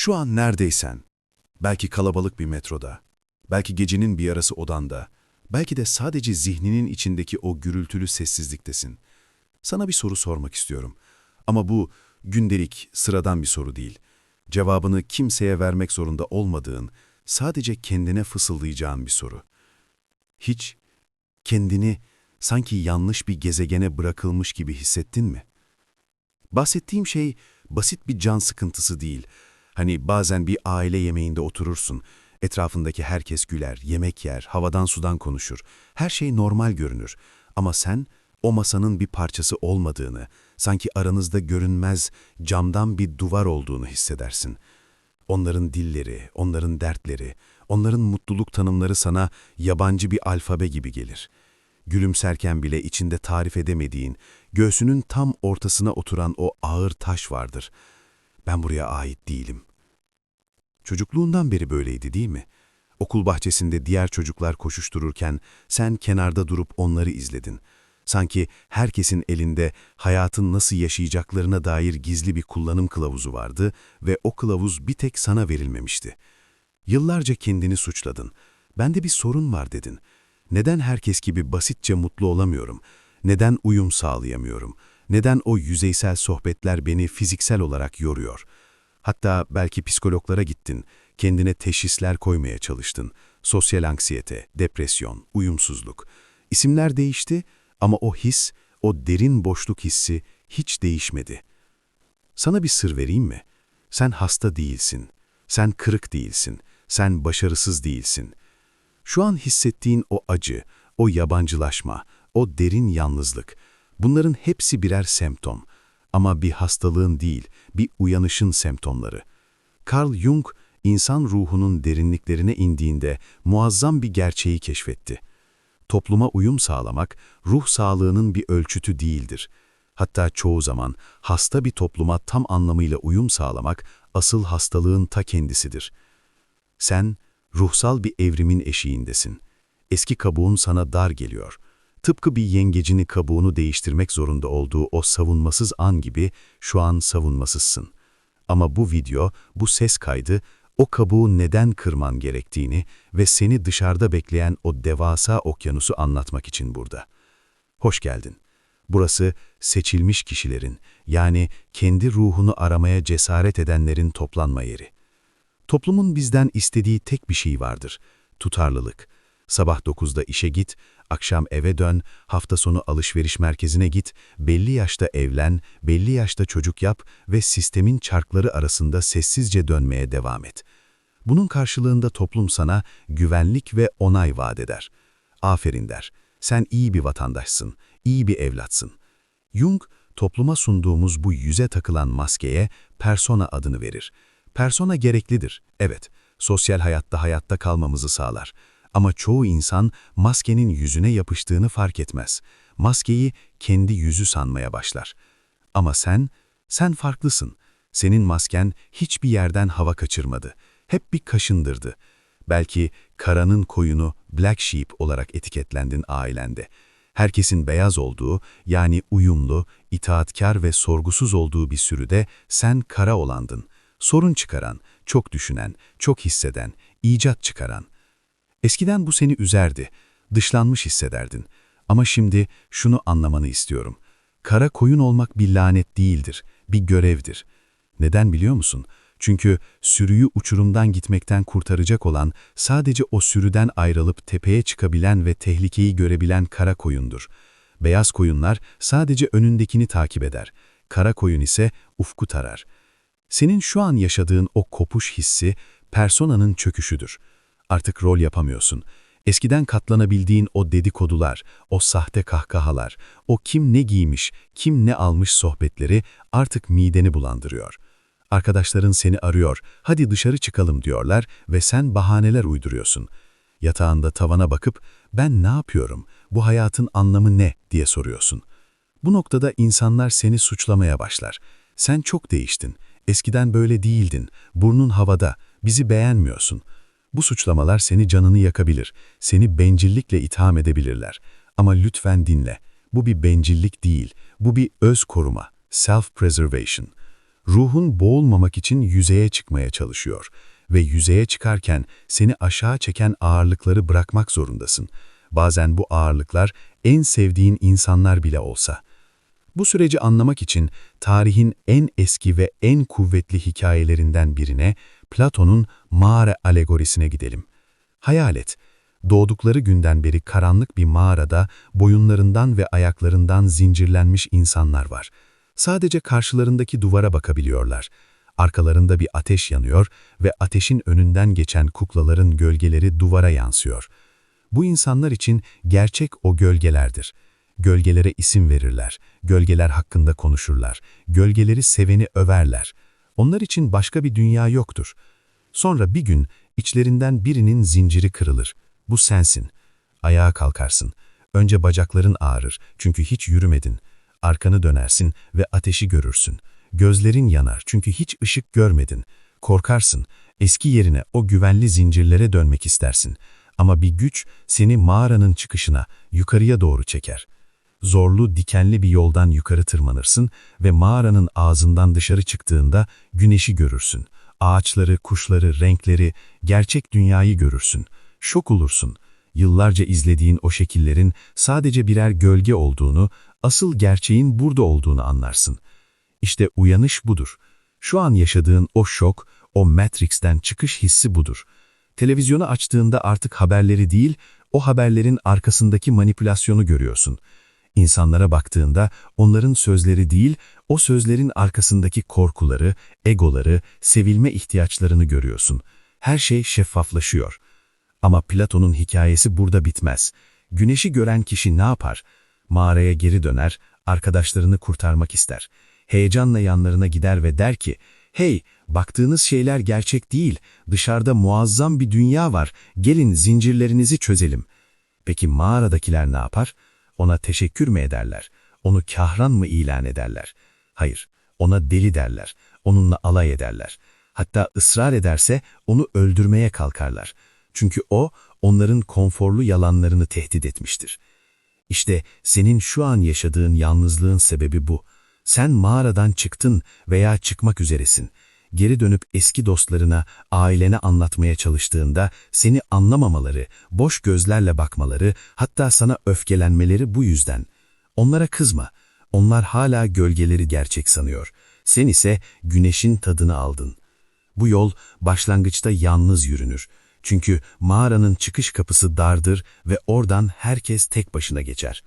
Şu an neredeysen, belki kalabalık bir metroda, belki gecenin bir yarısı odanda, belki de sadece zihninin içindeki o gürültülü sessizliktesin. Sana bir soru sormak istiyorum. Ama bu gündelik, sıradan bir soru değil. Cevabını kimseye vermek zorunda olmadığın, sadece kendine fısıldayacağın bir soru. Hiç kendini sanki yanlış bir gezegene bırakılmış gibi hissettin mi? Bahsettiğim şey basit bir can sıkıntısı değil. Hani bazen bir aile yemeğinde oturursun, etrafındaki herkes güler, yemek yer, havadan sudan konuşur. Her şey normal görünür. Ama sen o masanın bir parçası olmadığını, sanki aranızda görünmez camdan bir duvar olduğunu hissedersin. Onların dilleri, onların dertleri, onların mutluluk tanımları sana yabancı bir alfabe gibi gelir. Gülümserken bile içinde tarif edemediğin, göğsünün tam ortasına oturan o ağır taş vardır. Ben buraya ait değilim. Çocukluğundan beri böyleydi değil mi? Okul bahçesinde diğer çocuklar koşuştururken sen kenarda durup onları izledin. Sanki herkesin elinde hayatın nasıl yaşayacaklarına dair gizli bir kullanım kılavuzu vardı ve o kılavuz bir tek sana verilmemişti. Yıllarca kendini suçladın. Bende bir sorun var dedin. Neden herkes gibi basitçe mutlu olamıyorum? Neden uyum sağlayamıyorum? Neden o yüzeysel sohbetler beni fiziksel olarak yoruyor? Hatta belki psikologlara gittin, kendine teşhisler koymaya çalıştın. Sosyal anksiyete, depresyon, uyumsuzluk. İsimler değişti ama o his, o derin boşluk hissi hiç değişmedi. Sana bir sır vereyim mi? Sen hasta değilsin. Sen kırık değilsin. Sen başarısız değilsin. Şu an hissettiğin o acı, o yabancılaşma, o derin yalnızlık, bunların hepsi birer semptom. Ama bir hastalığın değil, bir uyanışın semptomları. Carl Jung, insan ruhunun derinliklerine indiğinde muazzam bir gerçeği keşfetti. Topluma uyum sağlamak, ruh sağlığının bir ölçütü değildir. Hatta çoğu zaman hasta bir topluma tam anlamıyla uyum sağlamak, asıl hastalığın ta kendisidir. Sen, ruhsal bir evrimin eşiğindesin. Eski kabuğun sana dar geliyor. Tıpkı bir yengecini kabuğunu değiştirmek zorunda olduğu o savunmasız an gibi şu an savunmasızsın. Ama bu video, bu ses kaydı, o kabuğu neden kırman gerektiğini ve seni dışarıda bekleyen o devasa okyanusu anlatmak için burada. Hoş geldin. Burası seçilmiş kişilerin, yani kendi ruhunu aramaya cesaret edenlerin toplanma yeri. Toplumun bizden istediği tek bir şey vardır: tutarlılık. Sabah 9'da işe git, akşam eve dön, hafta sonu alışveriş merkezine git, belli yaşta evlen, belli yaşta çocuk yap ve sistemin çarkları arasında sessizce dönmeye devam et. Bunun karşılığında toplum sana güvenlik ve onay vaat eder. Aferin der, sen iyi bir vatandaşsın, iyi bir evlatsın. Jung, topluma sunduğumuz bu yüze takılan maskeye persona adını verir. Persona gereklidir, evet, sosyal hayatta kalmamızı sağlar. Ama çoğu insan maskenin yüzüne yapıştığını fark etmez. Maskeyi kendi yüzü sanmaya başlar. Ama sen farklısın. Senin masken hiçbir yerden hava kaçırmadı. Hep bir kaşındırdı. Belki karanın koyunu Black Sheep olarak etiketlendin ailende. Herkesin beyaz olduğu, yani uyumlu, itaatkar ve sorgusuz olduğu bir sürüde sen kara olandın. Sorun çıkaran, çok düşünen, çok hisseden, icat çıkaran. Eskiden bu seni üzerdi, dışlanmış hissederdin. Ama şimdi şunu anlamanı istiyorum. Kara koyun olmak bir lanet değildir, bir görevdir. Neden biliyor musun? Çünkü sürüyü uçurumdan gitmekten kurtaracak olan, sadece o sürüden ayrılıp tepeye çıkabilen ve tehlikeyi görebilen kara koyundur. Beyaz koyunlar sadece önündekini takip eder. Kara koyun ise ufku tarar. Senin şu an yaşadığın o kopuş hissi, personanın çöküşüdür. Artık rol yapamıyorsun. Eskiden katlanabildiğin o dedikodular, o sahte kahkahalar, o kim ne giymiş, kim ne almış sohbetleri artık mideni bulandırıyor. Arkadaşların seni arıyor, hadi dışarı çıkalım diyorlar ve sen bahaneler uyduruyorsun. Yatağında tavana bakıp, ben ne yapıyorum, bu hayatın anlamı ne diye soruyorsun. Bu noktada insanlar seni suçlamaya başlar. Sen çok değiştin, eskiden böyle değildin, burnun havada, bizi beğenmiyorsun. Bu suçlamalar seni canını yakabilir, seni bencillikle itham edebilirler. Ama lütfen dinle, bu bir bencillik değil, bu bir öz koruma, self-preservation. Ruhun boğulmamak için yüzeye çıkmaya çalışıyor ve yüzeye çıkarken seni aşağı çeken ağırlıkları bırakmak zorundasın. Bazen bu ağırlıklar en sevdiğin insanlar bile olsa. Bu süreci anlamak için tarihin en eski ve en kuvvetli hikayelerinden birine, Platon'un mağara alegorisine gidelim. Hayal et, doğdukları günden beri karanlık bir mağarada boyunlarından ve ayaklarından zincirlenmiş insanlar var. Sadece karşılarındaki duvara bakabiliyorlar. Arkalarında bir ateş yanıyor ve ateşin önünden geçen kuklaların gölgeleri duvara yansıyor. Bu insanlar için gerçek o gölgelerdir. Gölgelere isim verirler, gölgeler hakkında konuşurlar, gölgeleri seveni överler. Onlar için başka bir dünya yoktur. Sonra bir gün içlerinden birinin zinciri kırılır. Bu sensin. Ayağa kalkarsın. Önce bacakların ağrır çünkü hiç yürümedin. Arkanı dönersin ve ateşi görürsün. Gözlerin yanar çünkü hiç ışık görmedin. Korkarsın. Eski yerine o güvenli zincirlere dönmek istersin. Ama bir güç seni mağaranın çıkışına, yukarıya doğru çeker. Zorlu, dikenli bir yoldan yukarı tırmanırsın ve mağaranın ağzından dışarı çıktığında güneşi görürsün. Ağaçları, kuşları, renkleri, gerçek dünyayı görürsün. Şok olursun. Yıllarca izlediğin o şekillerin sadece birer gölge olduğunu, asıl gerçeğin burada olduğunu anlarsın. İşte uyanış budur. Şu an yaşadığın o şok, o Matrix'ten çıkış hissi budur. Televizyonu açtığında artık haberleri değil, o haberlerin arkasındaki manipülasyonu görüyorsun. İnsanlara baktığında onların sözleri değil, o sözlerin arkasındaki korkuları, egoları, sevilme ihtiyaçlarını görüyorsun. Her şey şeffaflaşıyor. Ama Platon'un hikayesi burada bitmez. Güneşi gören kişi ne yapar? Mağaraya geri döner, arkadaşlarını kurtarmak ister. Heyecanla yanlarına gider ve der ki, "Hey, baktığınız şeyler gerçek değil, dışarıda muazzam bir dünya var, gelin zincirlerinizi çözelim." Peki mağaradakiler ne yapar? Ona teşekkür mü ederler? Onu kahraman mı ilan ederler? Hayır, ona deli derler, onunla alay ederler. Hatta ısrar ederse onu öldürmeye kalkarlar. Çünkü o, onların konforlu yalanlarını tehdit etmiştir. İşte senin şu an yaşadığın yalnızlığın sebebi bu. Sen mağaradan çıktın veya çıkmak üzeresin. Geri dönüp eski dostlarına, ailene anlatmaya çalıştığında seni anlamamaları, boş gözlerle bakmaları, hatta sana öfkelenmeleri bu yüzden. Onlara kızma. Onlar hala gölgeleri gerçek sanıyor. Sen ise güneşin tadını aldın. Bu yol başlangıçta yalnız yürünür. Çünkü mağaranın çıkış kapısı dardır ve oradan herkes tek başına geçer.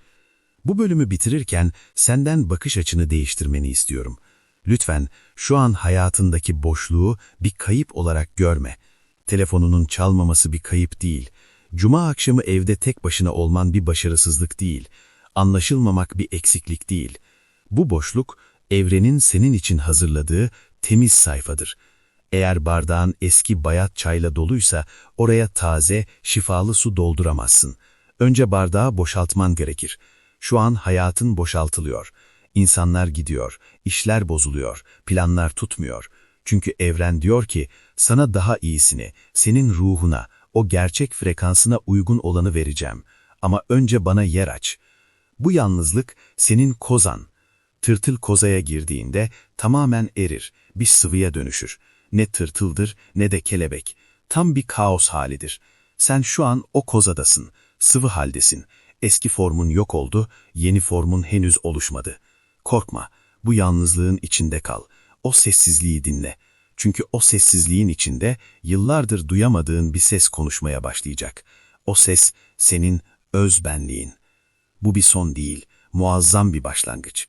Bu bölümü bitirirken senden bakış açını değiştirmeni istiyorum. Lütfen şu an hayatındaki boşluğu bir kayıp olarak görme. Telefonunun çalmaması bir kayıp değil. Cuma akşamı evde tek başına olman bir başarısızlık değil. Anlaşılmamak bir eksiklik değil. Bu boşluk, evrenin senin için hazırladığı temiz sayfadır. Eğer bardağın eski bayat çayla doluysa oraya taze, şifalı su dolduramazsın. Önce bardağı boşaltman gerekir. Şu an hayatın boşaltılıyor. İnsanlar gidiyor, işler bozuluyor, planlar tutmuyor. Çünkü evren diyor ki, sana daha iyisini, senin ruhuna, o gerçek frekansına uygun olanı vereceğim. Ama önce bana yer aç. Bu yalnızlık senin kozan. Tırtıl kozaya girdiğinde tamamen erir, bir sıvıya dönüşür. Ne tırtıldır ne de kelebek. Tam bir kaos halidir. Sen şu an o kozadasın, sıvı haldesin. Eski formun yok oldu, yeni formun henüz oluşmadı. Korkma, bu yalnızlığın içinde kal. O sessizliği dinle. Çünkü o sessizliğin içinde yıllardır duyamadığın bir ses konuşmaya başlayacak. O ses senin öz benliğin. Bu bir son değil, muazzam bir başlangıç.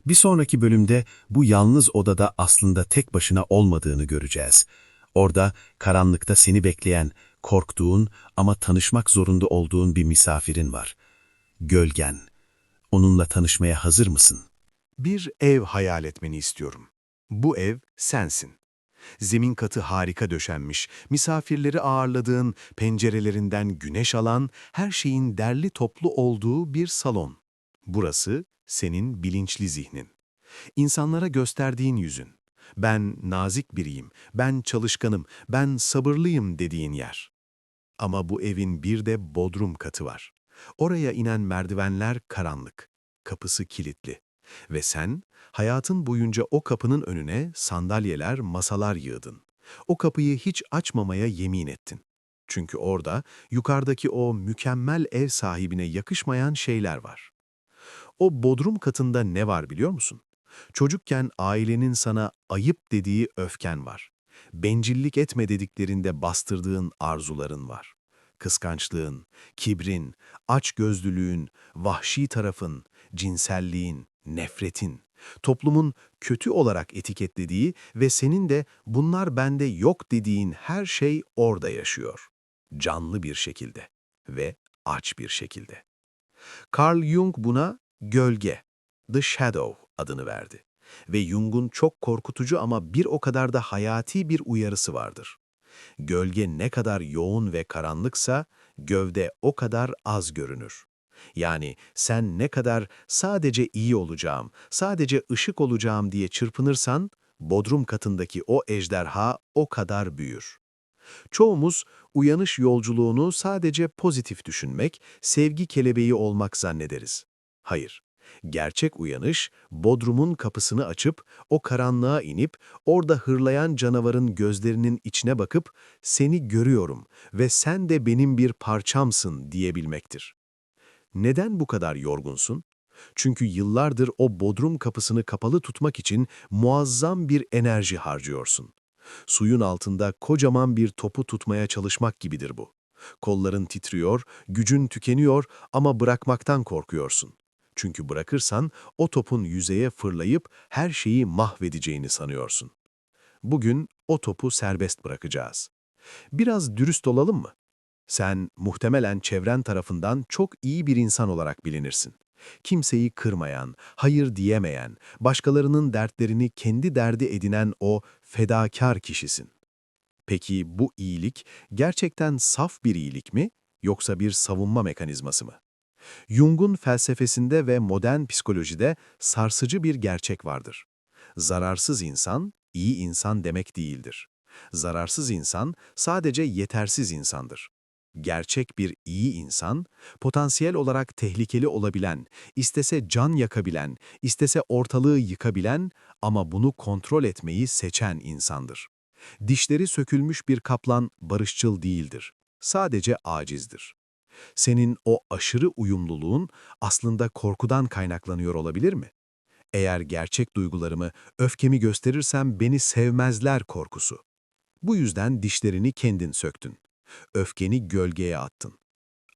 Bir sonraki bölümde bu yalnız odada aslında tek başına olmadığını göreceğiz. Orada karanlıkta seni bekleyen, korktuğun ama tanışmak zorunda olduğun bir misafirin var. Gölgen. Onunla tanışmaya hazır mısın? Bir ev hayal etmeni istiyorum. Bu ev sensin. Zemin katı harika döşenmiş, misafirleri ağırladığın, pencerelerinden güneş alan, her şeyin derli toplu olduğu bir salon. Burası senin bilinçli zihnin. İnsanlara gösterdiğin yüzün. Ben nazik biriyim, ben çalışkanım, ben sabırlıyım dediğin yer. Ama bu evin bir de bodrum katı var. Oraya inen merdivenler karanlık, kapısı kilitli. Ve sen hayatın boyunca o kapının önüne sandalyeler, masalar yığdın. O kapıyı hiç açmamaya yemin ettin. Çünkü orada yukarıdaki o mükemmel ev sahibine yakışmayan şeyler var. O bodrum katında ne var biliyor musun? Çocukken ailenin sana ayıp dediği öfken var. Bencillik etme dediklerinde bastırdığın arzuların var. Kıskançlığın, kibrin, açgözlülüğün, vahşi tarafın, cinselliğin, nefretin, toplumun kötü olarak etiketlediği ve senin de bunlar bende yok dediğin her şey orada yaşıyor. Canlı bir şekilde ve aç bir şekilde. Carl Jung buna gölge, the shadow adını verdi. Ve Jung'un çok korkutucu ama bir o kadar da hayati bir uyarısı vardır. Gölge ne kadar yoğun ve karanlıksa, gövde o kadar az görünür. Yani sen ne kadar sadece iyi olacağım, sadece ışık olacağım diye çırpınırsan, bodrum katındaki o ejderha o kadar büyür. Çoğumuz uyanış yolculuğunu sadece pozitif düşünmek, sevgi kelebeği olmak zannederiz. Hayır, gerçek uyanış, bodrumun kapısını açıp, o karanlığa inip, orada hırlayan canavarın gözlerinin içine bakıp, seni görüyorum ve sen de benim bir parçamsın diyebilmektir. Neden bu kadar yorgunsun? Çünkü yıllardır o bodrum kapısını kapalı tutmak için muazzam bir enerji harcıyorsun. Suyun altında kocaman bir topu tutmaya çalışmak gibidir bu. Kolların titriyor, gücün tükeniyor ama bırakmaktan korkuyorsun. Çünkü bırakırsan o topun yüzeye fırlayıp her şeyi mahvedeceğini sanıyorsun. Bugün o topu serbest bırakacağız. Biraz dürüst olalım mı? Sen muhtemelen çevren tarafından çok iyi bir insan olarak bilinirsin. Kimseyi kırmayan, hayır diyemeyen, başkalarının dertlerini kendi derdi edinen o fedakar kişisin. Peki bu iyilik gerçekten saf bir iyilik mi, yoksa bir savunma mekanizması mı? Jung'un felsefesinde ve modern psikolojide sarsıcı bir gerçek vardır. Zararsız insan, iyi insan demek değildir. Zararsız insan sadece yetersiz insandır. Gerçek bir iyi insan, potansiyel olarak tehlikeli olabilen, istese can yakabilen, istese ortalığı yıkabilen ama bunu kontrol etmeyi seçen insandır. Dişleri sökülmüş bir kaplan barışçıl değildir. Sadece acizdir. Senin o aşırı uyumluluğun aslında korkudan kaynaklanıyor olabilir mi? Eğer gerçek duygularımı, öfkemi gösterirsem beni sevmezler korkusu. Bu yüzden dişlerini kendin söktün. Öfkeni gölgeye attın.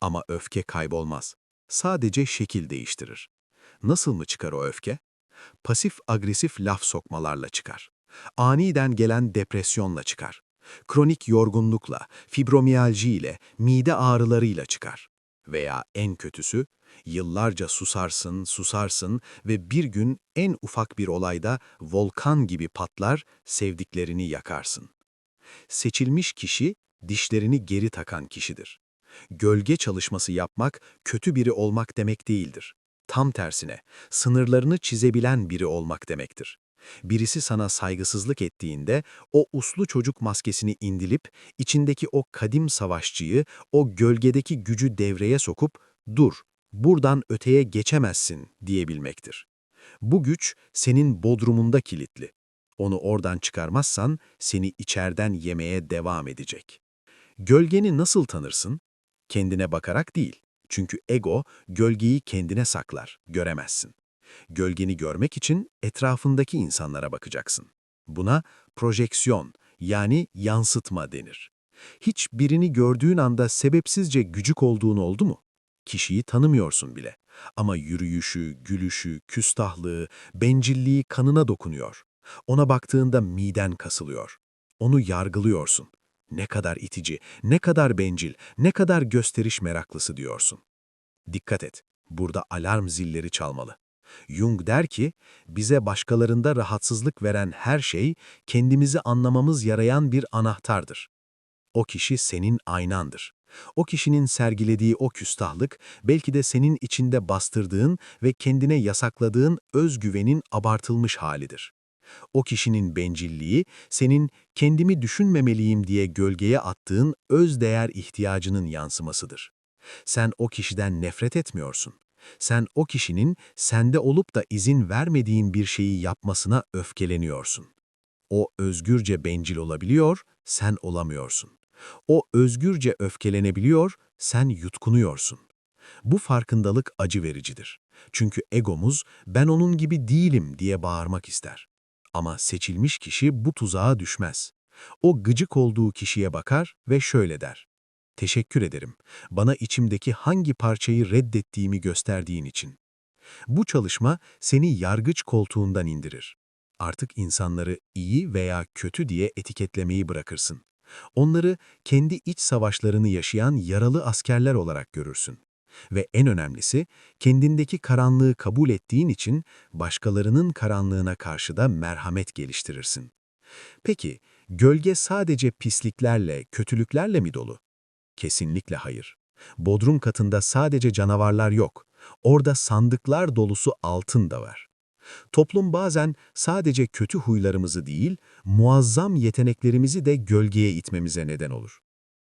Ama öfke kaybolmaz. Sadece şekil değiştirir. Nasıl mı çıkar o öfke? Pasif-agresif laf sokmalarla çıkar. Aniden gelen depresyonla çıkar. Kronik yorgunlukla, fibromiyalji ile, mide ağrılarıyla çıkar. Veya en kötüsü, yıllarca susarsın, susarsın ve bir gün en ufak bir olayda volkan gibi patlar, sevdiklerini yakarsın. Seçilmiş kişi, dişlerini geri takan kişidir. Gölge çalışması yapmak, kötü biri olmak demek değildir. Tam tersine, sınırlarını çizebilen biri olmak demektir. Birisi sana saygısızlık ettiğinde, o uslu çocuk maskesini indilip, içindeki o kadim savaşçıyı, o gölgedeki gücü devreye sokup, ''Dur, buradan öteye geçemezsin.'' diyebilmektir. Bu güç, senin bodrumunda kilitli. Onu oradan çıkarmazsan, seni içeriden yemeye devam edecek. Gölgeni nasıl tanırsın? Kendine bakarak değil. Çünkü ego, gölgeyi kendine saklar, göremezsin. Gölgeni görmek için etrafındaki insanlara bakacaksın. Buna projeksiyon, yani yansıtma denir. Hiç birini gördüğün anda sebepsizce gücük olduğun oldu mu? Kişiyi tanımıyorsun bile. Ama yürüyüşü, gülüşü, küstahlığı, bencilliği kanına dokunuyor. Ona baktığında miden kasılıyor. Onu yargılıyorsun. Ne kadar itici, ne kadar bencil, ne kadar gösteriş meraklısı diyorsun. Dikkat et, burada alarm zilleri çalmalı. Jung der ki, bize başkalarında rahatsızlık veren her şey, kendimizi anlamamız yarayan bir anahtardır. O kişi senin aynandır. O kişinin sergilediği o küstahlık, belki de senin içinde bastırdığın ve kendine yasakladığın özgüvenin abartılmış halidir. O kişinin bencilliği, senin kendimi düşünmemeliyim diye gölgeye attığın özdeğer ihtiyacının yansımasıdır. Sen o kişiden nefret etmiyorsun. Sen o kişinin sende olup da izin vermediğin bir şeyi yapmasına öfkeleniyorsun. O özgürce bencil olabiliyor, sen olamıyorsun. O özgürce öfkelenebiliyor, sen yutkunuyorsun. Bu farkındalık acı vericidir. Çünkü egomuz ben onun gibi değilim diye bağırmak ister. Ama seçilmiş kişi bu tuzağa düşmez. O gıcık olduğu kişiye bakar ve şöyle der: "Teşekkür ederim. Bana içimdeki hangi parçayı reddettiğimi gösterdiğin için." Bu çalışma seni yargıç koltuğundan indirir. Artık insanları iyi veya kötü diye etiketlemeyi bırakırsın. Onları kendi iç savaşlarını yaşayan yaralı askerler olarak görürsün. Ve en önemlisi, kendindeki karanlığı kabul ettiğin için başkalarının karanlığına karşı da merhamet geliştirirsin. Peki, gölge sadece pisliklerle, kötülüklerle mi dolu? Kesinlikle hayır. Bodrum katında sadece canavarlar yok. Orada sandıklar dolusu altın da var. Toplum bazen sadece kötü huylarımızı değil, muazzam yeteneklerimizi de gölgeye itmemize neden olur.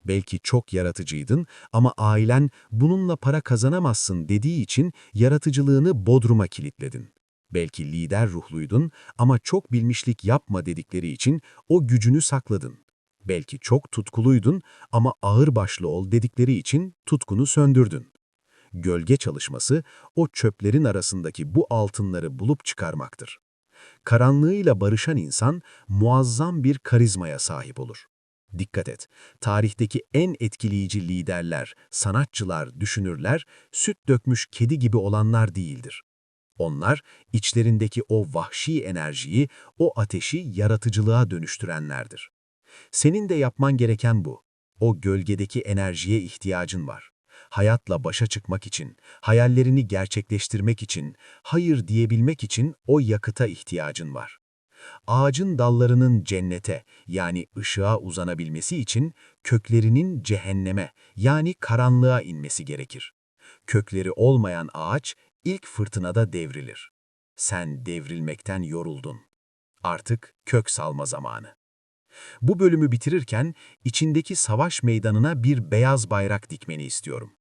Belki çok yaratıcıydın ama ailen bununla para kazanamazsın dediği için yaratıcılığını bodruma kilitledin. Belki lider ruhluydun ama çok bilmişlik yapma dedikleri için o gücünü sakladın. Belki çok tutkuluydun ama ağırbaşlı ol dedikleri için tutkunu söndürdün. Gölge çalışması, o çöplerin arasındaki bu altınları bulup çıkarmaktır. Karanlığıyla barışan insan muazzam bir karizmaya sahip olur. Dikkat et, tarihteki en etkileyici liderler, sanatçılar, düşünürler, süt dökmüş kedi gibi olanlar değildir. Onlar, içlerindeki o vahşi enerjiyi, o ateşi yaratıcılığa dönüştürenlerdir. Senin de yapman gereken bu. O gölgedeki enerjiye ihtiyacın var. Hayatla başa çıkmak için, hayallerini gerçekleştirmek için, hayır diyebilmek için o yakıta ihtiyacın var. Ağacın dallarının cennete, yani ışığa uzanabilmesi için köklerinin cehenneme, yani karanlığa inmesi gerekir. Kökleri olmayan ağaç ilk fırtınada devrilir. Sen devrilmekten yoruldun. Artık kök salma zamanı. Bu bölümü bitirirken içindeki savaş meydanına bir beyaz bayrak dikmeni istiyorum.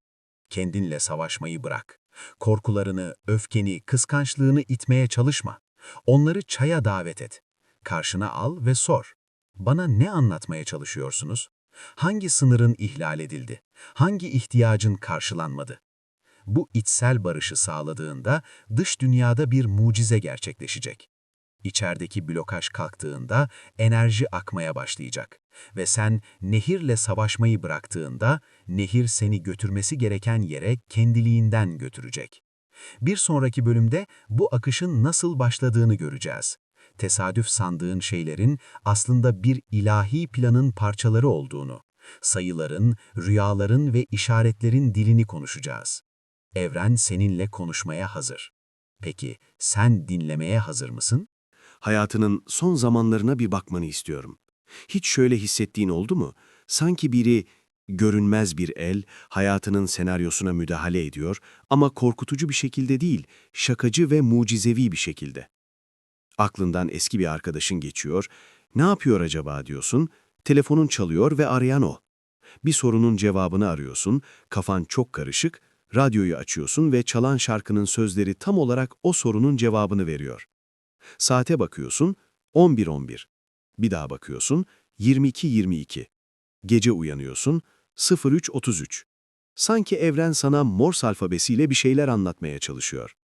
Kendinle savaşmayı bırak. Korkularını, öfkeni, kıskançlığını itmeye çalışma. Onları çaya davet et. Karşına al ve sor. Bana ne anlatmaya çalışıyorsunuz? Hangi sınırın ihlal edildi? Hangi ihtiyacın karşılanmadı? Bu içsel barışı sağladığında dış dünyada bir mucize gerçekleşecek. İçerideki blokaj kalktığında enerji akmaya başlayacak ve sen nehirle savaşmayı bıraktığında nehir seni götürmesi gereken yere kendiliğinden götürecek. Bir sonraki bölümde bu akışın nasıl başladığını göreceğiz. Tesadüf sandığın şeylerin aslında bir ilahi planın parçaları olduğunu, sayıların, rüyaların ve işaretlerin dilini konuşacağız. Evren seninle konuşmaya hazır. Peki sen dinlemeye hazır mısın? Hayatının son zamanlarına bir bakmanı istiyorum. Hiç şöyle hissettiğin oldu mu? Sanki biri, görünmez bir el, hayatının senaryosuna müdahale ediyor ama korkutucu bir şekilde değil, şakacı ve mucizevi bir şekilde. Aklından eski bir arkadaşın geçiyor, ne yapıyor acaba diyorsun, telefonun çalıyor ve arayan o. Bir sorunun cevabını arıyorsun, kafan çok karışık, radyoyu açıyorsun ve çalan şarkının sözleri tam olarak o sorunun cevabını veriyor. Saate bakıyorsun, 11:11. Bir daha bakıyorsun, 22:22. Gece uyanıyorsun, 03:33. Sanki evren sana Morse alfabesiyle bir şeyler anlatmaya çalışıyor.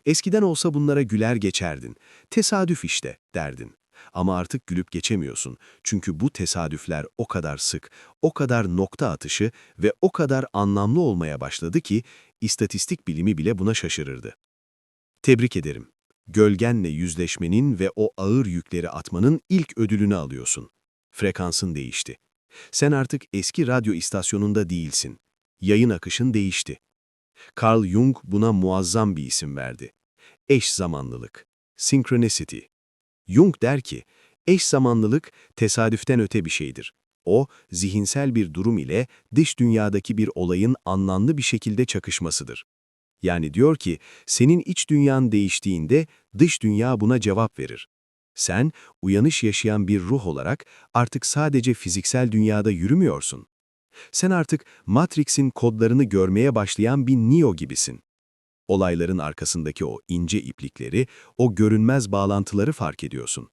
Eskiden olsa bunlara güler geçerdin. Tesadüf işte, derdin. Ama artık gülüp geçemiyorsun. Çünkü bu tesadüfler o kadar sık, o kadar nokta atışı ve o kadar anlamlı olmaya başladı ki, istatistik bilimi bile buna şaşırırdı. Tebrik ederim. Gölgenle yüzleşmenin ve o ağır yükleri atmanın ilk ödülünü alıyorsun. Frekansın değişti. Sen artık eski radyo istasyonunda değilsin. Yayın akışın değişti. Carl Jung buna muazzam bir isim verdi. Eş zamanlılık. Synchronicity. Jung der ki, eş zamanlılık tesadüften öte bir şeydir. O, zihinsel bir durum ile dış dünyadaki bir olayın anlamlı bir şekilde çakışmasıdır. Yani diyor ki, senin iç dünyan değiştiğinde dış dünya buna cevap verir. Sen, uyanış yaşayan bir ruh olarak artık sadece fiziksel dünyada yürümüyorsun. Sen artık Matrix'in kodlarını görmeye başlayan bir Neo gibisin. Olayların arkasındaki o ince iplikleri, o görünmez bağlantıları fark ediyorsun.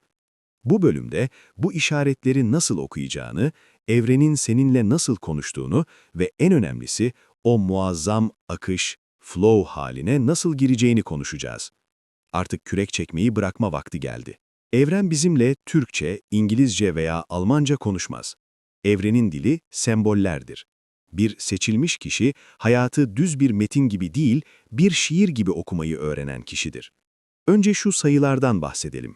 Bu bölümde bu işaretleri nasıl okuyacağını, evrenin seninle nasıl konuştuğunu ve en önemlisi o muazzam akış, flow haline nasıl gireceğini konuşacağız. Artık kürek çekmeyi bırakma vakti geldi. Evren bizimle Türkçe, İngilizce veya Almanca konuşmaz. Evrenin dili sembollerdir. Bir seçilmiş kişi, hayatı düz bir metin gibi değil, bir şiir gibi okumayı öğrenen kişidir. Önce şu sayılardan bahsedelim.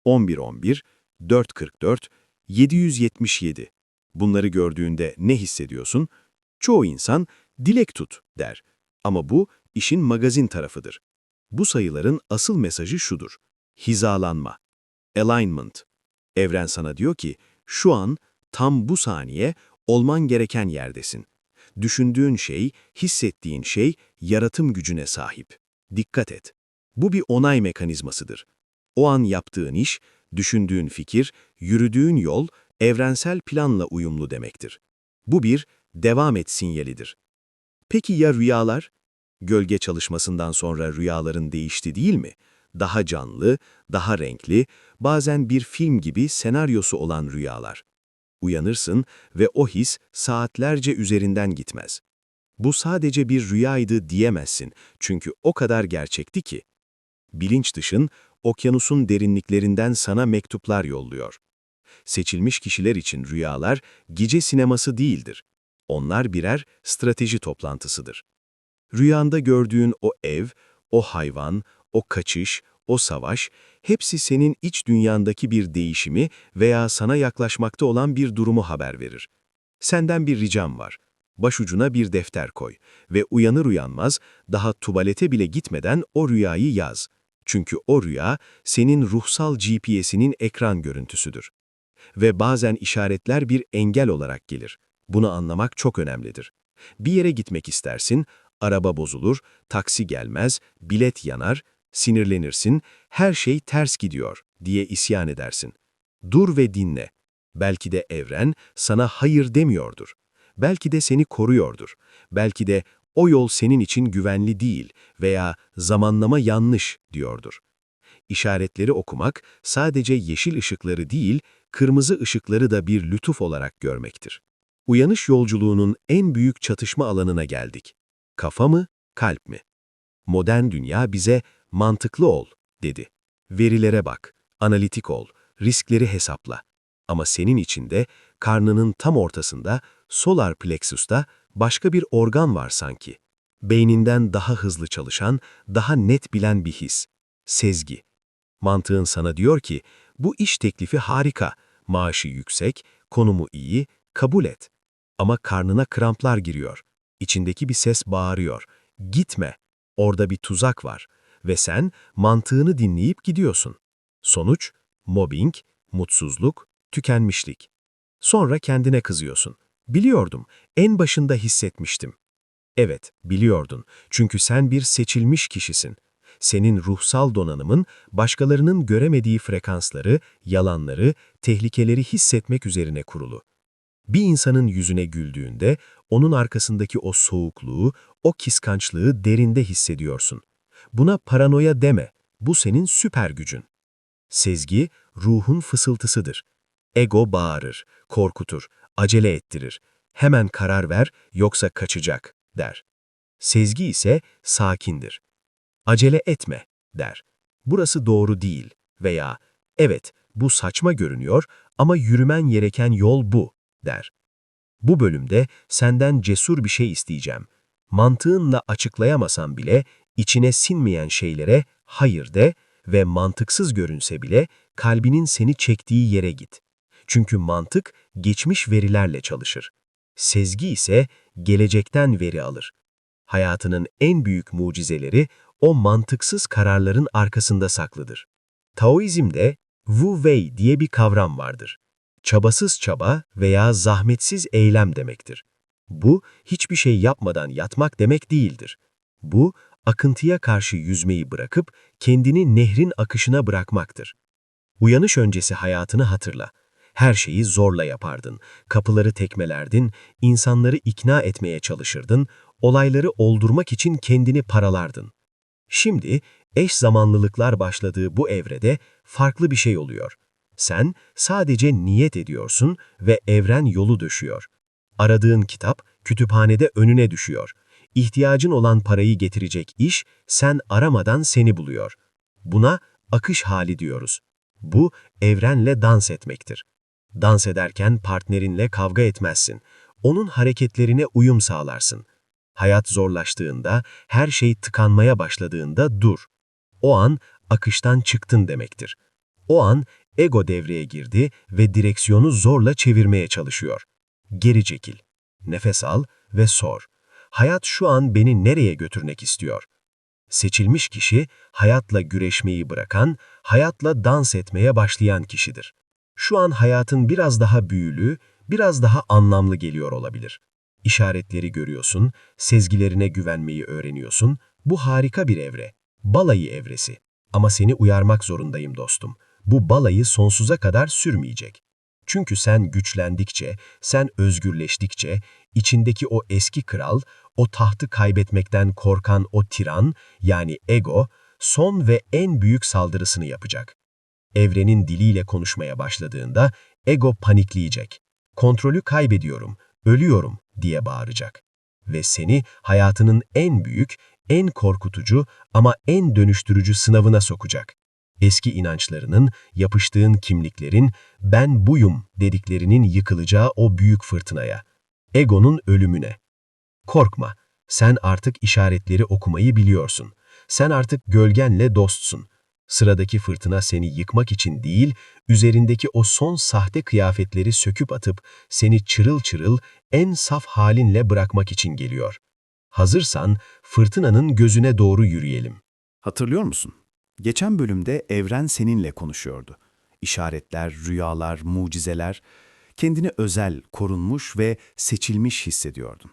11-11, 4-44, 777. Bunları gördüğünde ne hissediyorsun? Çoğu insan dilek tut der. Ama bu işin magazin tarafıdır. Bu sayıların asıl mesajı şudur: hizalanma, alignment. Evren sana diyor ki, şu an, tam bu saniye olman gereken yerdesin. Düşündüğün şey, hissettiğin şey yaratım gücüne sahip. Dikkat et. Bu bir onay mekanizmasıdır. O an yaptığın iş, düşündüğün fikir, yürüdüğün yol evrensel planla uyumlu demektir. Bu bir devam et sinyalidir. Peki ya rüyalar? Gölge çalışmasından sonra rüyaların değişti değil mi? Daha canlı, daha renkli, bazen bir film gibi senaryosu olan rüyalar. Uyanırsın ve o his saatlerce üzerinden gitmez. Bu sadece bir rüyaydı diyemezsin çünkü o kadar gerçekti ki. Bilinç dışın, okyanusun derinliklerinden sana mektuplar yolluyor. Seçilmiş kişiler için rüyalar gece sineması değildir. Onlar birer strateji toplantısıdır. Rüyanda gördüğün o ev, o hayvan, o kaçış, o savaş, hepsi senin iç dünyandaki bir değişimi veya sana yaklaşmakta olan bir durumu haber verir. Senden bir ricam var. Başucuna bir defter koy ve uyanır uyanmaz, daha tuvalete bile gitmeden o rüyayı yaz. Çünkü o rüya senin ruhsal GPS'inin ekran görüntüsüdür. Ve bazen işaretler bir engel olarak gelir. Bunu anlamak çok önemlidir. Bir yere gitmek istersin, araba bozulur, taksi gelmez, bilet yanar, sinirlenirsin, her şey ters gidiyor diye isyan edersin. Dur ve dinle. Belki de evren sana hayır demiyordur. Belki de seni koruyordur. Belki de o yol senin için güvenli değil veya zamanlama yanlış diyordur. İşaretleri okumak sadece yeşil ışıkları değil, kırmızı ışıkları da bir lütuf olarak görmektir. Uyanış yolculuğunun en büyük çatışma alanına geldik. Kafa mı, kalp mi? Modern dünya bize mantıklı ol dedi. Verilere bak, analitik ol, riskleri hesapla. Ama senin içinde, karnının tam ortasında, solar plexus'ta başka bir organ var sanki. Beyninden daha hızlı çalışan, daha net bilen bir his. Sezgi. Mantığın sana diyor ki, bu iş teklifi harika, maaşı yüksek, konumu iyi, kabul et. Ama karnına kramplar giriyor. İçindeki bir ses bağırıyor. Gitme, orada bir tuzak var. Ve sen mantığını dinleyip gidiyorsun. Sonuç, mobbing, mutsuzluk, tükenmişlik. Sonra kendine kızıyorsun. Biliyordum, en başında hissetmiştim. Evet, biliyordun. Çünkü sen bir seçilmiş kişisin. Senin ruhsal donanımın başkalarının göremediği frekansları, yalanları, tehlikeleri hissetmek üzerine kurulu. Bir insanın yüzüne güldüğünde, onun arkasındaki o soğukluğu, o kıskançlığı derinde hissediyorsun. Buna paranoya deme, bu senin süper gücün. Sezgi, ruhun fısıltısıdır. Ego bağırır, korkutur, acele ettirir. Hemen karar ver, yoksa kaçacak, der. Sezgi ise sakindir. Acele etme, der. Burası doğru değil veya evet, bu saçma görünüyor ama yürümen gereken yol bu, der. Bu bölümde senden cesur bir şey isteyeceğim. Mantığınla açıklayamasan bile içine sinmeyen şeylere hayır de ve mantıksız görünse bile kalbinin seni çektiği yere git. Çünkü mantık geçmiş verilerle çalışır. Sezgi ise gelecekten veri alır. Hayatının en büyük mucizeleri o mantıksız kararların arkasında saklıdır. Taoizm'de Wu Wei diye bir kavram vardır. Çabasız çaba veya zahmetsiz eylem demektir. Bu, hiçbir şey yapmadan yatmak demek değildir. Bu, akıntıya karşı yüzmeyi bırakıp kendini nehrin akışına bırakmaktır. Uyanış öncesi hayatını hatırla. Her şeyi zorla yapardın, kapıları tekmelerdin, insanları ikna etmeye çalışırdın, olayları oldurmak için kendini paralardın. Şimdi eş zamanlılıklar başladığı bu evrede farklı bir şey oluyor. Sen sadece niyet ediyorsun ve evren yolu döşüyor. Aradığın kitap kütüphanede önüne düşüyor. İhtiyacın olan parayı getirecek iş sen aramadan seni buluyor. Buna akış hali diyoruz. Bu evrenle dans etmektir. Dans ederken partnerinle kavga etmezsin. Onun hareketlerine uyum sağlarsın. Hayat zorlaştığında, her şey tıkanmaya başladığında dur. O an akıştan çıktın demektir. O an ego devreye girdi ve direksiyonu zorla çevirmeye çalışıyor. Geri çekil. Nefes al ve sor. Hayat şu an beni nereye götürmek istiyor? Seçilmiş kişi, hayatla güreşmeyi bırakan, hayatla dans etmeye başlayan kişidir. Şu an hayatın biraz daha büyülü, biraz daha anlamlı geliyor olabilir. İşaretleri görüyorsun, sezgilerine güvenmeyi öğreniyorsun. Bu harika bir evre. Balayı evresi. Ama seni uyarmak zorundayım dostum. Bu balayı sonsuza kadar sürmeyecek. Çünkü sen güçlendikçe, sen özgürleştikçe, içindeki o eski kral, o tahtı kaybetmekten korkan o tiran, yani ego, son ve en büyük saldırısını yapacak. Evrenin diliyle konuşmaya başladığında ego panikleyecek. Kontrolü kaybediyorum, ölüyorum diye bağıracak. Ve seni hayatının en büyük, en korkutucu ama en dönüştürücü sınavına sokacak. Eski inançlarının, yapıştığın kimliklerin, ben buyum dediklerinin yıkılacağı o büyük fırtınaya. Egonun ölümüne. Korkma, sen artık işaretleri okumayı biliyorsun. Sen artık gölgenle dostsun. Sıradaki fırtına seni yıkmak için değil, üzerindeki o son sahte kıyafetleri söküp atıp seni çırıl çırıl en saf halinle bırakmak için geliyor. Hazırsan fırtınanın gözüne doğru yürüyelim. Hatırlıyor musun? Geçen bölümde evren seninle konuşuyordu. İşaretler, rüyalar, mucizeler, kendini özel, korunmuş ve seçilmiş hissediyordun.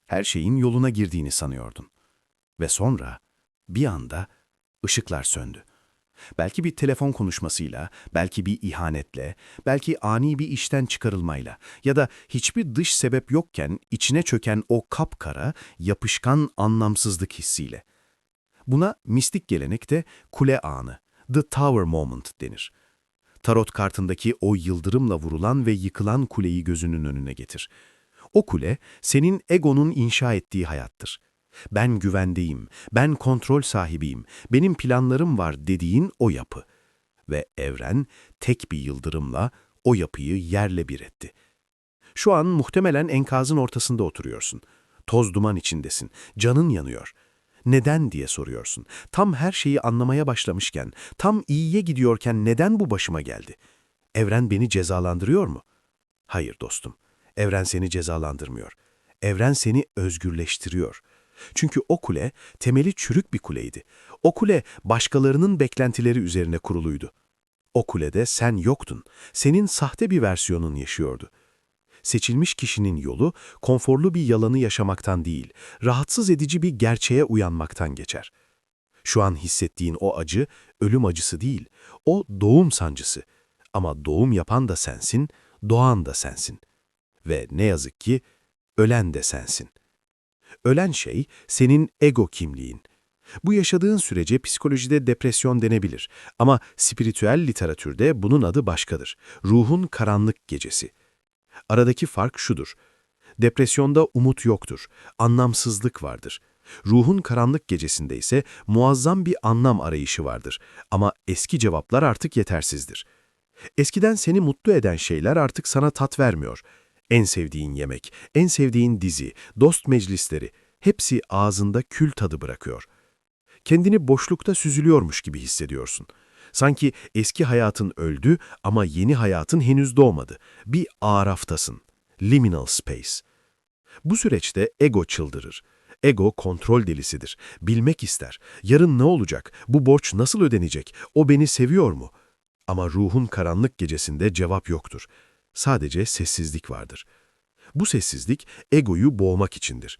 Her şeyin yoluna girdiğini sanıyordun. Ve sonra bir anda ışıklar söndü. Belki bir telefon konuşmasıyla, belki bir ihanetle, belki ani bir işten çıkarılmayla ya da hiçbir dış sebep yokken içine çöken o kapkara, yapışkan anlamsızlık hissiyle. Buna mistik gelenekte kule anı, the tower moment denir. Tarot kartındaki o yıldırımla vurulan ve yıkılan kuleyi gözünün önüne getir. O kule, senin egonun inşa ettiği hayattır. Ben güvendeyim, ben kontrol sahibiyim, benim planlarım var dediğin o yapı. Ve evren tek bir yıldırımla o yapıyı yerle bir etti. Şu an muhtemelen enkazın ortasında oturuyorsun. Toz duman içindesin, canın yanıyor. Neden diye soruyorsun. Tam her şeyi anlamaya başlamışken, tam iyiye gidiyorken neden bu başıma geldi? Evren beni cezalandırıyor mu? Hayır dostum, evren seni cezalandırmıyor. Evren seni özgürleştiriyor. Çünkü o kule temeli çürük bir kuleydi. O kule başkalarının beklentileri üzerine kuruluydu. O kulede sen yoktun. Senin sahte bir versiyonun yaşıyordu. Seçilmiş kişinin yolu konforlu bir yalanı yaşamaktan değil, rahatsız edici bir gerçeğe uyanmaktan geçer. Şu an hissettiğin o acı ölüm acısı değil, o doğum sancısı. Ama doğum yapan da sensin, doğan da sensin. Ve ne yazık ki ölen de sensin. Ölen şey senin ego kimliğin. Bu yaşadığın sürece psikolojide depresyon denebilir ama spiritüel literatürde bunun adı başkadır. Ruhun karanlık gecesi. Aradaki fark şudur. Depresyonda umut yoktur, anlamsızlık vardır. Ruhun karanlık gecesinde ise muazzam bir anlam arayışı vardır ama eski cevaplar artık yetersizdir. Eskiden seni mutlu eden şeyler artık sana tat vermiyor. En sevdiğin yemek, en sevdiğin dizi, dost meclisleri, hepsi ağzında kül tadı bırakıyor. Kendini boşlukta süzülüyormuş gibi hissediyorsun. Sanki eski hayatın öldü ama yeni hayatın henüz doğmadı. Bir araftasın. Liminal space. Bu süreçte ego çıldırır. Ego kontrol delisidir. Bilmek ister. Yarın ne olacak? Bu borç nasıl ödenecek? O beni seviyor mu? Ama ruhun karanlık gecesinde cevap yoktur. Sadece sessizlik vardır. Bu sessizlik egoyu boğmak içindir.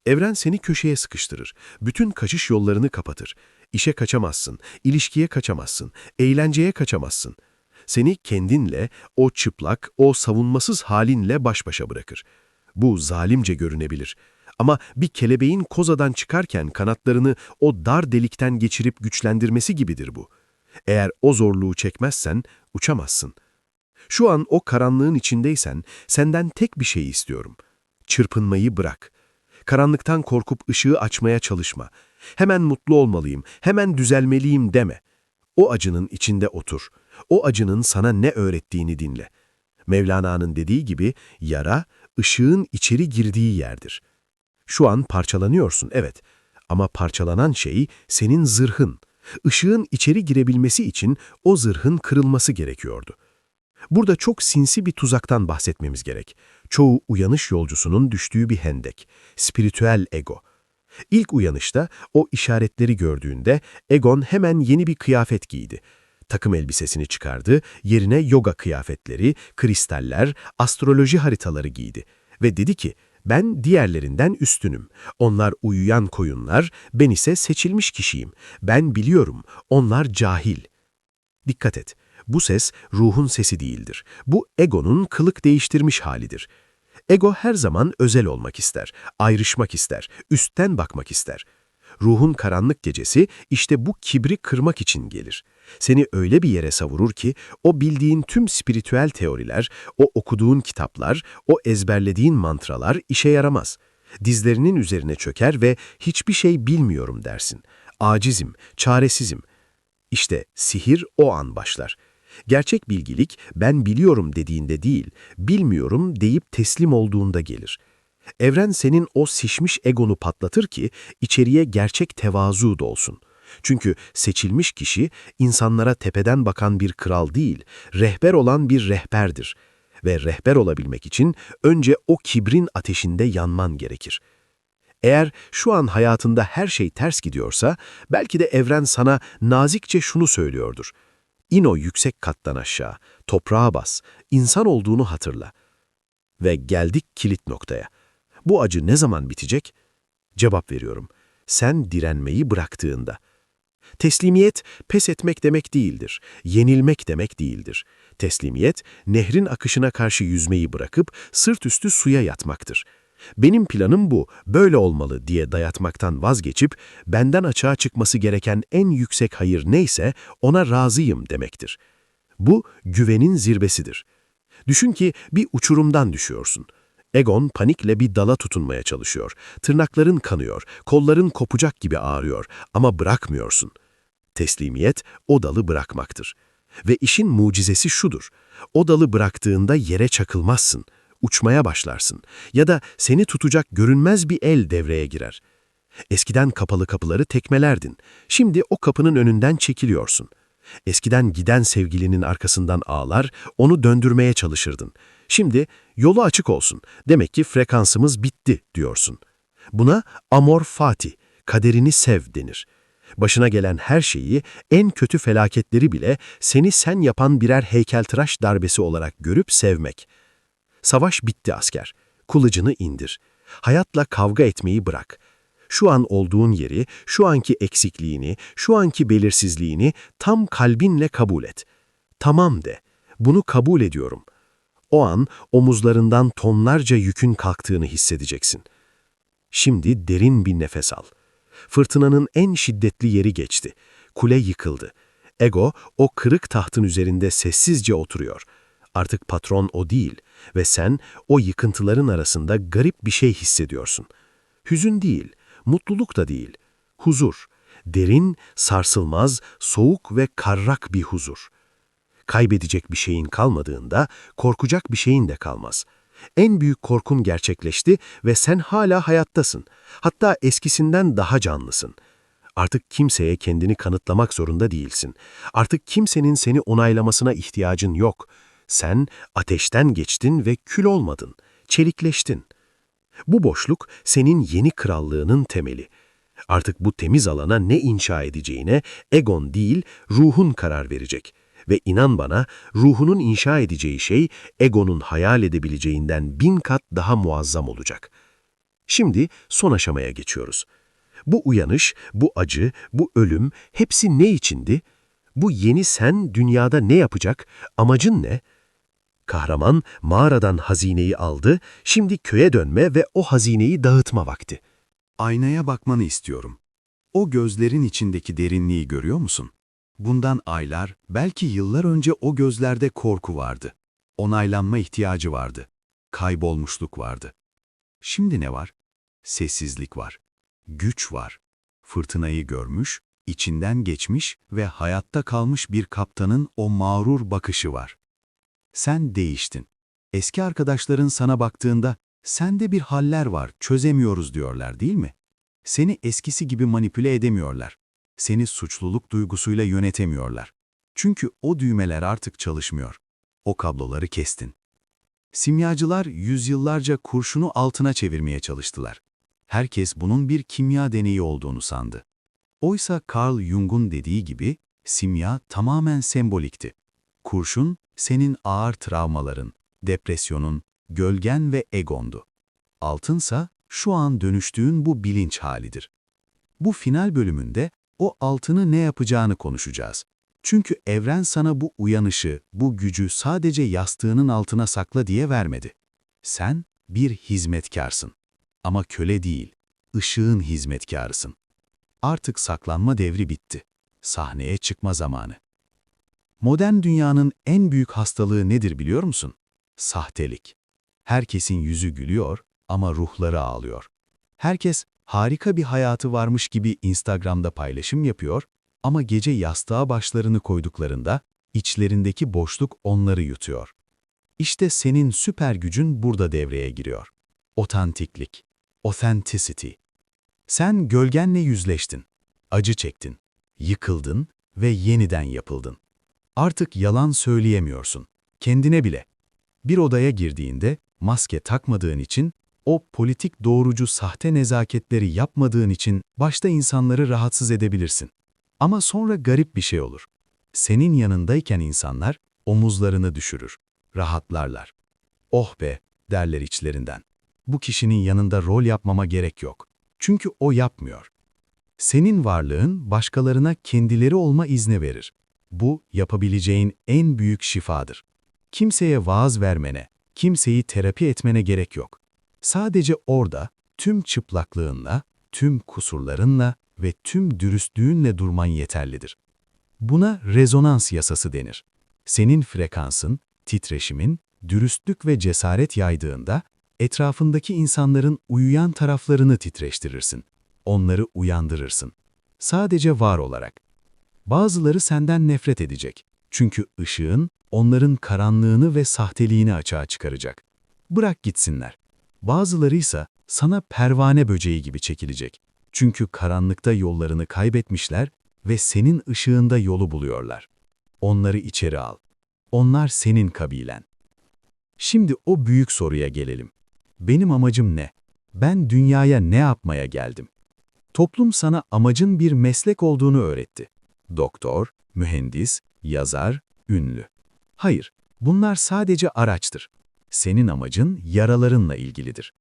Evren seni köşeye sıkıştırır. Bütün kaçış yollarını kapatır. İşe kaçamazsın, ilişkiye kaçamazsın, eğlenceye kaçamazsın. Seni kendinle, o çıplak, o savunmasız halinle baş başa bırakır. Bu zalimce görünebilir. Ama bir kelebeğin kozadan çıkarken kanatlarını o dar delikten geçirip güçlendirmesi gibidir bu. Eğer o zorluğu çekmezsen uçamazsın. Şu an o karanlığın içindeysen senden tek bir şey istiyorum. Çırpınmayı bırak. Karanlıktan korkup ışığı açmaya çalışma. Hemen mutlu olmalıyım, hemen düzelmeliyim deme. O acının içinde otur. O acının sana ne öğrettiğini dinle. Mevlana'nın dediği gibi yara, ışığın içeri girdiği yerdir. Şu an parçalanıyorsun, evet. Ama parçalanan şey senin zırhın. Işığın içeri girebilmesi için o zırhın kırılması gerekiyordu. Burada çok sinsi bir tuzaktan bahsetmemiz gerek. Çoğu uyanış yolcusunun düştüğü bir hendek. Spiritüel ego. İlk uyanışta o işaretleri gördüğünde Egon hemen yeni bir kıyafet giydi. Takım elbisesini çıkardı, yerine yoga kıyafetleri, kristaller, astroloji haritaları giydi. Ve dedi ki, ben diğerlerinden üstünüm. Onlar uyuyan koyunlar, ben ise seçilmiş kişiyim. Ben biliyorum, onlar cahil. Dikkat et, bu ses ruhun sesi değildir. Bu egonun kılık değiştirmiş halidir. Ego her zaman özel olmak ister, ayrışmak ister, üstten bakmak ister. Ruhun karanlık gecesi işte bu kibri kırmak için gelir. Seni öyle bir yere savurur ki o bildiğin tüm spiritüel teoriler, o okuduğun kitaplar, o ezberlediğin mantralar işe yaramaz. Dizlerinin üzerine çöker ve hiçbir şey bilmiyorum dersin. Acizim, çaresizim. İşte sihir o an başlar. Gerçek bilgilik ben biliyorum dediğinde değil, bilmiyorum deyip teslim olduğunda gelir. Evren senin o şişmiş egonu patlatır ki içeriye gerçek tevazu dolsun. Çünkü seçilmiş kişi insanlara tepeden bakan bir kral değil, rehber olan bir rehberdir. Ve rehber olabilmek için önce o kibrin ateşinde yanman gerekir. Eğer şu an hayatında her şey ters gidiyorsa, belki de evren sana nazikçe şunu söylüyordur. İn o yüksek kattan aşağı, toprağa bas, insan olduğunu hatırla. Ve geldik kilit noktaya. Bu acı ne zaman bitecek? Cevap veriyorum. Sen direnmeyi bıraktığında. Teslimiyet, pes etmek demek değildir. Yenilmek demek değildir. Teslimiyet, nehrin akışına karşı yüzmeyi bırakıp sırt üstü suya yatmaktır. Benim planım bu, böyle olmalı diye dayatmaktan vazgeçip, benden açığa çıkması gereken en yüksek hayır neyse ona razıyım demektir. Bu, güvenin zirvesidir. Düşün ki bir uçurumdan düşüyorsun. Egon panikle bir dala tutunmaya çalışıyor. Tırnakların kanıyor, kolların kopacak gibi ağrıyor ama bırakmıyorsun. Teslimiyet o dalı bırakmaktır. Ve işin mucizesi şudur. O dalı bıraktığında yere çakılmazsın, uçmaya başlarsın ya da seni tutacak görünmez bir el devreye girer. Eskiden kapalı kapıları tekmelerdin. Şimdi o kapının önünden çekiliyorsun. Eskiden giden sevgilinin arkasından ağlar, onu döndürmeye çalışırdın. Şimdi yolu açık olsun. Demek ki frekansımız bitti diyorsun. Buna amor fati, kaderini sev denir. Başına gelen her şeyi, en kötü felaketleri bile seni sen yapan birer heykeltıraş darbesi olarak görüp sevmek. Savaş bitti asker. Kılıcını indir. Hayatla kavga etmeyi bırak. Şu an olduğun yeri, şu anki eksikliğini, şu anki belirsizliğini tam kalbinle kabul et. Tamam de. Bunu kabul ediyorum. O an omuzlarından tonlarca yükün kalktığını hissedeceksin. Şimdi derin bir nefes al. Fırtınanın en şiddetli yeri geçti. Kule yıkıldı. Ego o kırık tahtın üzerinde sessizce oturuyor. Artık patron o değil ve sen o yıkıntıların arasında garip bir şey hissediyorsun. Hüzün değil, mutluluk da değil. Huzur. Derin, sarsılmaz, soğuk ve karrak bir huzur. Kaybedecek bir şeyin kalmadığında korkacak bir şeyin de kalmaz. En büyük korkun gerçekleşti ve sen hala hayattasın. Hatta eskisinden daha canlısın. Artık kimseye kendini kanıtlamak zorunda değilsin. Artık kimsenin seni onaylamasına ihtiyacın yok. Sen ateşten geçtin ve kül olmadın, çelikleştin. Bu boşluk senin yeni krallığının temeli. Artık bu temiz alana ne inşa edeceğine egon değil, ruhun karar verecek. Ve inan bana, ruhunun inşa edeceği şey egonun hayal edebileceğinden 1000 kat daha muazzam olacak. Şimdi son aşamaya geçiyoruz. Bu uyanış, bu acı, bu ölüm hepsi ne içindi? Bu yeni sen dünyada ne yapacak? Amacın ne? Kahraman mağaradan hazineyi aldı, şimdi köye dönme ve o hazineyi dağıtma vakti. Aynaya bakmanı istiyorum. O gözlerin içindeki derinliği görüyor musun? Bundan aylar, belki yıllar önce o gözlerde korku vardı. Onaylanma ihtiyacı vardı. Kaybolmuşluk vardı. Şimdi ne var? Sessizlik var. Güç var. Fırtınayı görmüş, içinden geçmiş ve hayatta kalmış bir kaptanın o mağrur bakışı var. Sen değiştin. Eski arkadaşların sana baktığında, sende bir haller var, çözemiyoruz diyorlar değil mi? Seni eskisi gibi manipüle edemiyorlar. Seni suçluluk duygusuyla yönetemiyorlar. Çünkü o düğmeler artık çalışmıyor. O kabloları kestin. Simyacılar yüzyıllarca kurşunu altına çevirmeye çalıştılar. Herkes bunun bir kimya deneyi olduğunu sandı. Oysa Carl Jung'un dediği gibi, simya tamamen sembolikti. Kurşun, senin ağır travmaların, depresyonun, gölgen ve egondu. Altınsa, şu an dönüştüğün bu bilinç halidir. Bu final bölümünde o altını ne yapacağını konuşacağız. Çünkü evren sana bu uyanışı, bu gücü sadece yastığının altına sakla diye vermedi. Sen bir hizmetkarsın. Ama köle değil, ışığın hizmetkarısın. Artık saklanma devri bitti. Sahneye çıkma zamanı. Modern dünyanın en büyük hastalığı nedir biliyor musun? Sahtelik. Herkesin yüzü gülüyor ama ruhları ağlıyor. Herkes harika bir hayatı varmış gibi Instagram'da paylaşım yapıyor ama gece yastığa başlarını koyduklarında içlerindeki boşluk onları yutuyor. İşte senin süper gücün burada devreye giriyor. Otantiklik, authenticity. Sen gölgenle yüzleştin, acı çektin, yıkıldın ve yeniden yapıldın. Artık yalan söyleyemiyorsun, kendine bile. Bir odaya girdiğinde maske takmadığın için, o politik doğrucu sahte nezaketleri yapmadığın için başta insanları rahatsız edebilirsin. Ama sonra garip bir şey olur. Senin yanındayken insanlar omuzlarını düşürür, rahatlarlar. Oh be, derler içlerinden. Bu kişinin yanında rol yapmama gerek yok. Çünkü o yapmıyor. Senin varlığın başkalarına kendileri olma izni verir. Bu yapabileceğin en büyük şifadır. Kimseye vaaz vermene, kimseyi terapi etmene gerek yok. Sadece orada tüm çıplaklığınla, tüm kusurlarınla ve tüm dürüstlüğünle durman yeterlidir. Buna rezonans yasası denir. Senin frekansın, titreşimin, dürüstlük ve cesaret yaydığında, etrafındaki insanların uyuyan taraflarını titreştirirsin. Onları uyandırırsın. Sadece var olarak. Bazıları senden nefret edecek. Çünkü ışığın onların karanlığını ve sahteliğini açığa çıkaracak. Bırak gitsinler. Bazıları ise sana pervane böceği gibi çekilecek. Çünkü karanlıkta yollarını kaybetmişler ve senin ışığında yolu buluyorlar. Onları içeri al. Onlar senin kabilen. Şimdi o büyük soruya gelelim. Benim amacım ne? Ben dünyaya ne yapmaya geldim? Toplum sana amacın bir meslek olduğunu öğretti. Doktor, mühendis, yazar, ünlü. Hayır, bunlar sadece araçtır. Senin amacın yaralarınla ilgilidir.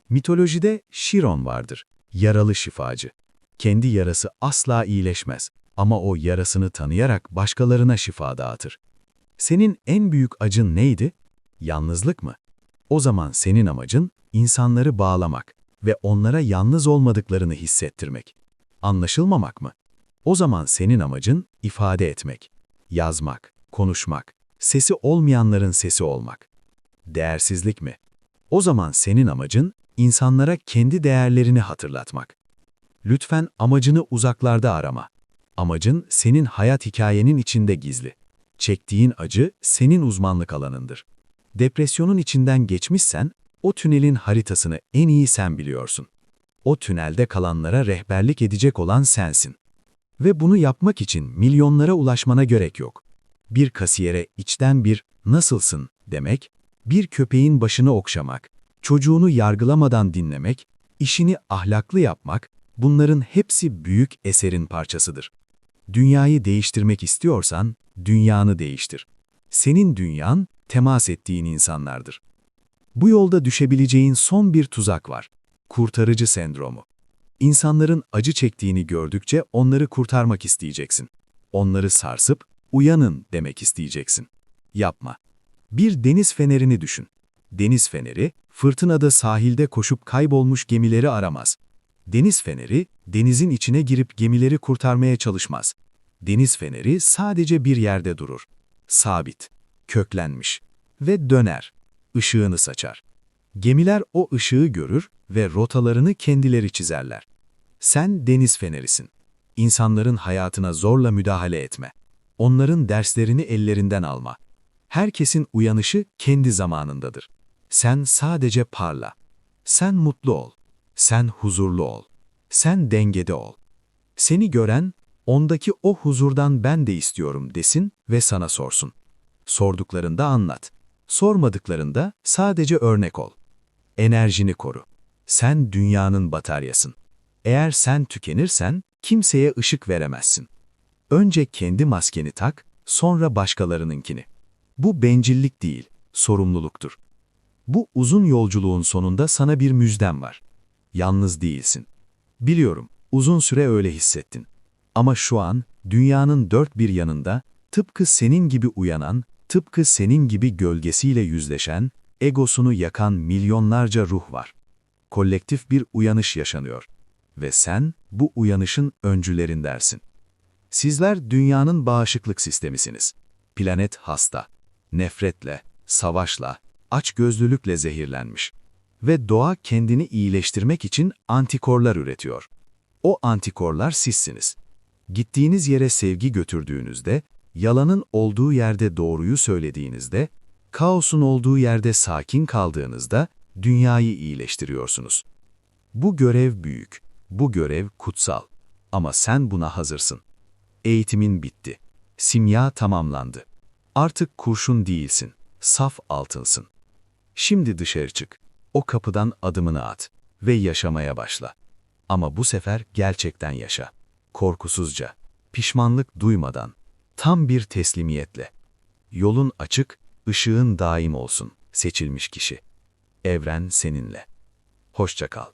Mitolojide Şiron vardır, yaralı şifacı. Kendi yarası asla iyileşmez ama o yarasını tanıyarak başkalarına şifa dağıtır. Senin en büyük acın neydi? Yalnızlık mı? O zaman senin amacın insanları bağlamak ve onlara yalnız olmadıklarını hissettirmek. Anlaşılmamak mı? O zaman senin amacın ifade etmek, yazmak, konuşmak, sesi olmayanların sesi olmak. Değersizlik mi? O zaman senin amacın insanlara kendi değerlerini hatırlatmak. Lütfen amacını uzaklarda arama. Amacın senin hayat hikayenin içinde gizli. Çektiğin acı senin uzmanlık alanındır. Depresyonun içinden geçmişsen, o tünelin haritasını en iyi sen biliyorsun. O tünelde kalanlara rehberlik edecek olan sensin. Ve bunu yapmak için milyonlara ulaşmana gerek yok. Bir kasiyere içten bir "nasılsın" demek, bir köpeğin başını okşamak, çocuğunu yargılamadan dinlemek, işini ahlaklı yapmak, bunların hepsi büyük eserin parçasıdır. Dünyayı değiştirmek istiyorsan, dünyanı değiştir. Senin dünyan, temas ettiğin insanlardır. Bu yolda düşebileceğin son bir tuzak var. Kurtarıcı sendromu. İnsanların acı çektiğini gördükçe onları kurtarmak isteyeceksin. Onları sarsıp, "uyanın" demek isteyeceksin. Yapma. Bir deniz fenerini düşün. Deniz feneri, fırtınada sahilde koşup kaybolmuş gemileri aramaz. Deniz feneri, denizin içine girip gemileri kurtarmaya çalışmaz. Deniz feneri sadece bir yerde durur. Sabit, köklenmiş ve döner. Işığını saçar. Gemiler o ışığı görür ve rotalarını kendileri çizerler. Sen deniz fenerisin. İnsanların hayatına zorla müdahale etme. Onların derslerini ellerinden alma. Herkesin uyanışı kendi zamanındadır. Sen sadece parla. Sen mutlu ol. Sen huzurlu ol. Sen dengede ol. Seni gören, ondaki o huzurdan ben de istiyorum desin ve sana sorsun. Sorduklarında anlat. Sormadıklarında sadece örnek ol. Enerjini koru. Sen dünyanın bataryasın. Eğer sen tükenirsen kimseye ışık veremezsin. Önce kendi maskeni tak, sonra başkalarınınkini. Bu bencillik değil, sorumluluktur. Bu uzun yolculuğun sonunda sana bir müjdem var. Yalnız değilsin. Biliyorum, uzun süre öyle hissettin. Ama şu an dünyanın dört bir yanında tıpkı senin gibi uyanan, tıpkı senin gibi gölgesiyle yüzleşen, egosunu yakan milyonlarca ruh var. Kolektif bir uyanış yaşanıyor. Ve sen bu uyanışın öncülerindensin. Sizler dünyanın bağışıklık sistemisiniz. Planet hasta. Nefretle, savaşla, açgözlülükle zehirlenmiş. Ve doğa kendini iyileştirmek için antikorlar üretiyor. O antikorlar sizsiniz. Gittiğiniz yere sevgi götürdüğünüzde, yalanın olduğu yerde doğruyu söylediğinizde, kaosun olduğu yerde sakin kaldığınızda dünyayı iyileştiriyorsunuz. Bu görev büyük, bu görev kutsal. Ama sen buna hazırsın. Eğitimin bitti. Simya tamamlandı. Artık kurşun değilsin, saf altınsın. Şimdi dışarı çık. O kapıdan adımını at ve yaşamaya başla. Ama bu sefer gerçekten yaşa. Korkusuzca, pişmanlık duymadan, tam bir teslimiyetle. Yolun açık, ışığın daim olsun, seçilmiş kişi. Evren seninle. Hoşça kal.